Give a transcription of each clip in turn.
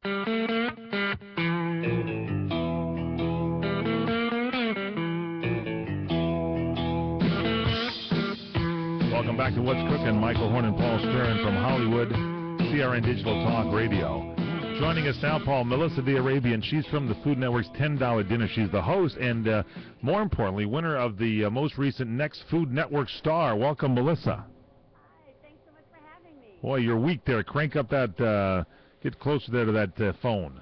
Welcome back to What's Cooking. Michael Horn and Paul Spearin from Hollywood, CRN Digital Talk Radio. Joining us now, Paul, Melissa DArbian. She's from the Food Network's $10 Dinner. She's the host and, more importantly, winner of the most recent Next Food Network Star. Welcome, Melissa. Hi, thanks so much for having me. Boy, you're weak there. Crank up that, get closer there to that phone.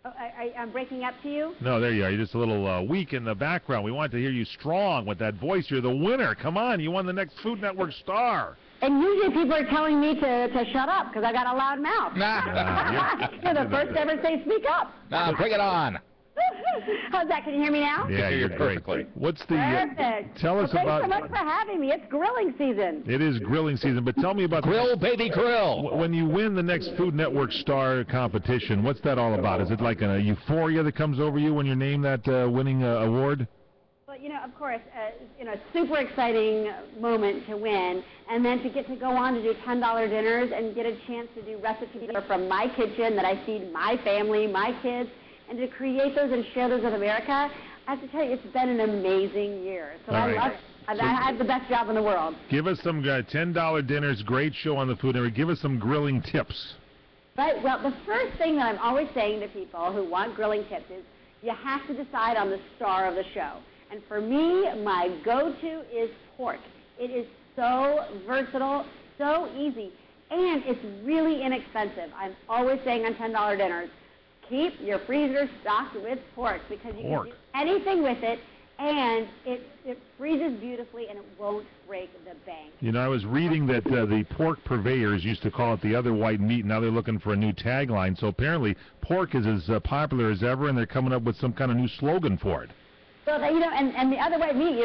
Oh, I'm breaking up to you? No, there you are. You're just a little weak in the background. We want to hear you strong with that voice. You're the winner. Come on, you won the Next Food Network Star. And usually people are telling me to shut up because I got a loud mouth. You're the first to ever say speak up. Bring it on. How's that? Can you hear me now? Yeah, you're great. What's the? Perfect. Tell us about. Thanks so much for having me. It's grilling season. It is grilling season, but tell me about Grill, baby, grill. When you win the Next Food Network Star competition, what's that all about? Is it like a euphoria that comes over you when you're named that winning award? Well, of course, super exciting moment to win, and then to get to go on to do $10 dinners and get a chance to do recipes from my kitchen that I feed my family, my kids, and to create those and share those with America. I have to tell you, it's been an amazing year. So I love it. I have the best job in the world. Give us some $10 dinners, great show on the Food Network. Give us some grilling tips. Right. Well, the first thing that I'm always saying to people who want grilling tips is you have to decide on the star of the show. And for me, my go-to is pork. It is so versatile, so easy, and it's really inexpensive. I'm always saying on $10 dinners, keep your freezer stocked with pork because you can do anything with it, and it freezes beautifully and it won't break the bank. I was reading that the pork purveyors used to call it the other white meat. Now they're looking for a new tagline. So apparently pork is as popular as ever, and they're coming up with some kind of new slogan for it. So, and the other white meat,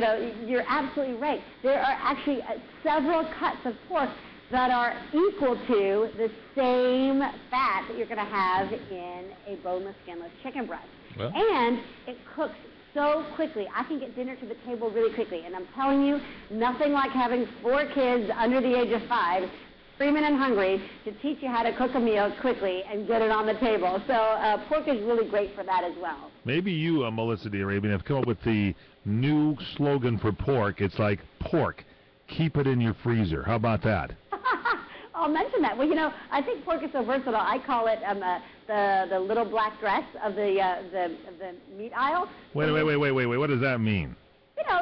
you're absolutely right. There are actually several cuts of pork that are equal to the same fat that you're going to have in a boneless, skinless chicken breast. Well. And it cooks so quickly. I can get dinner to the table really quickly. And I'm telling you, nothing like having 4 kids under the age of 5 screaming and hungry to teach you how to cook a meal quickly and get it on the table. So pork is really great for that as well. Maybe you, Melissa DArbian, have come up with the new slogan for pork. It's like, pork, keep it in your freezer. How about that? I'll mention that. Well, I think pork is so versatile. I call it the little black dress of the meat aisle. Wait. What does that mean?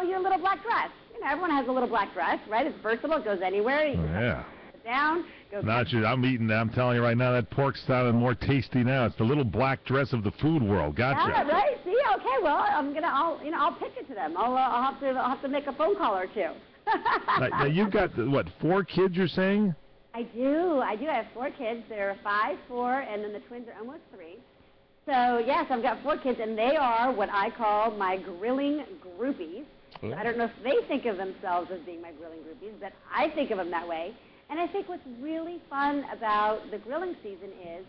Your little black dress. Everyone has a little black dress, right? It's versatile. It goes anywhere. You can sit down. I'm eating that. I'm telling you right now, that pork's sounding more tasty now. It's the little black dress of the food world. Gotcha. Yeah, right. See, okay. Well, I'll pitch it to them. I'll have to make a phone call or two. Now you've got 4 kids? You're saying? I do. I have 4 kids. They're 5, 4, and then the twins are almost 3. So, yes, I've got 4 kids, and they are what I call my grilling groupies. So I don't know if they think of themselves as being my grilling groupies, but I think of them that way. And I think what's really fun about the grilling season is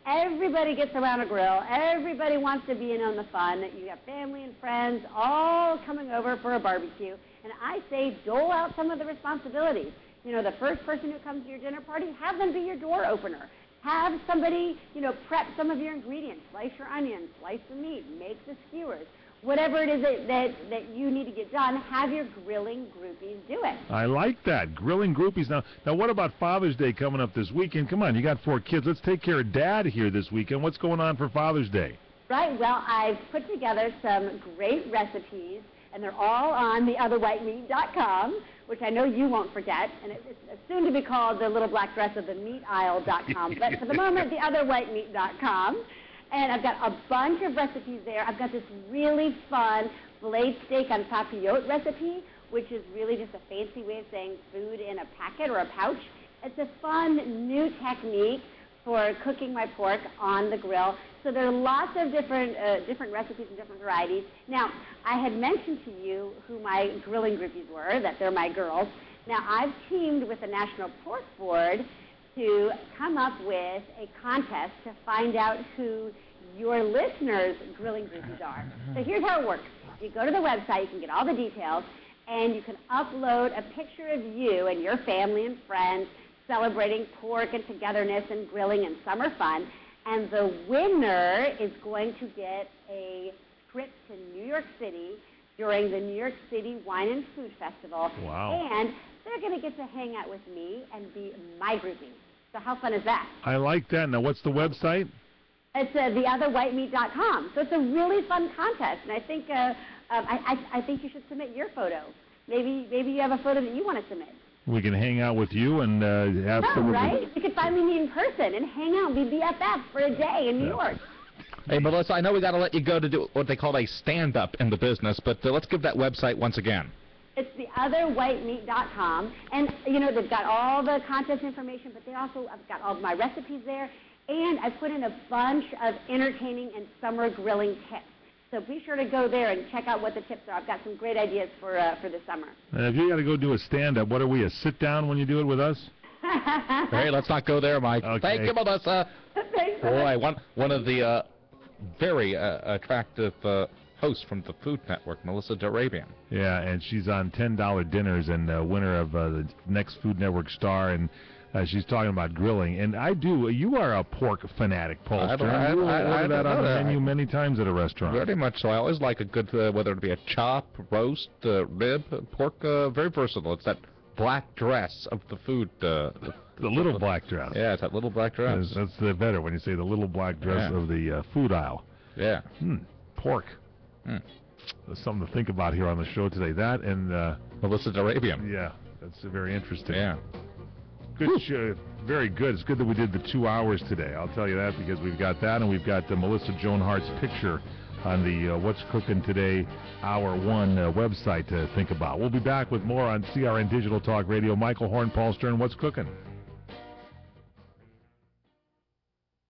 everybody gets around a grill. Everybody wants to be in on the fun. You got family and friends all coming over for a barbecue. And I say dole out some of the responsibilities. The first person who comes to your dinner party, have them be your door opener. Have somebody, prep some of your ingredients. Slice your onions, slice the meat, make the skewers. Whatever it is that you need to get done, have your grilling groupies do it. I like that, grilling groupies. Now what about Father's Day coming up this weekend? Come on, you got 4 kids. Let's take care of Dad here this weekend. What's going on for Father's Day? Right, well, I've put together some great recipes, and they're all on theotherwhitemeat.com, which I know you won't forget, and it's soon to be called the little black dress of the meataisle.com, but for the moment, theotherwhitemeat.com. And I've got a bunch of recipes there. I've got this really fun filleted steak on papillote recipe, which is really just a fancy way of saying food in a packet or a pouch. It's a fun new technique for cooking my pork on the grill. So there are lots of different recipes and different varieties. Now, I had mentioned to you who my grilling groupies were, that they're my girls. Now, I've teamed with the National Pork Board to come up with a contest to find out who your listeners' grilling groupies are. So here's how it works. You go to the website, you can get all the details, and you can upload a picture of you and your family and friends celebrating pork and togetherness and grilling and summer fun. And the winner is going to get a trip to New York City during the New York City Wine and Food Festival. Wow. And they're going to get to hang out with me and be my groupie. So how fun is that? I like that. Now, what's the website? It's theotherwhitemeat.com. So it's a really fun contest, and I think I think you should submit your photo. Maybe you have a photo that you want to submit. We can hang out with you and have some. Right? You could finally meet in person and hang out and be BFFs for a day in New York. Hey, Melissa, I know we got to let you go to do what they call a stand-up in the business, but let's give that website once again. It's theotherwhitemeat.com, and they've got all the contest information, but I've got all my recipes there, and I put in a bunch of entertaining and summer grilling tips. So be sure to go there and check out what the tips are. I've got some great ideas for the summer. And if you got to go do a stand-up, what are we, a sit-down when you do it with us? Hey, let's not go there, Mike. Okay. Thank you, Melissa. Thanks. Boy, one of the very attractive hosts from the Food Network, Melissa DArbian. Yeah, and she's on $10 dinners and winner of the next Food Network star, and she's talking about grilling. And you are a pork fanatic, Paul Stern. You order that on the menu many times at a restaurant. Very much so. I always like a good, whether it be a chop, roast, rib, pork, very versatile. It's that black dress of the food. The little black dress. Yeah, it's that little black dress. That's the better when you say the little black dress of the food aisle. Yeah. Pork. There's something to think about here on the show today. That and Melissa DArbian. Yeah, that's very interesting. Yeah. Good show. Very good. It's good that we did the 2 hours today. I'll tell you that because we've got that, and we've got Melissa Joan Hart's picture on the What's Cooking Today Hour 1 website to think about. We'll be back with more on CRN Digital Talk Radio. Michael Horn, Paul Stern, What's Cooking?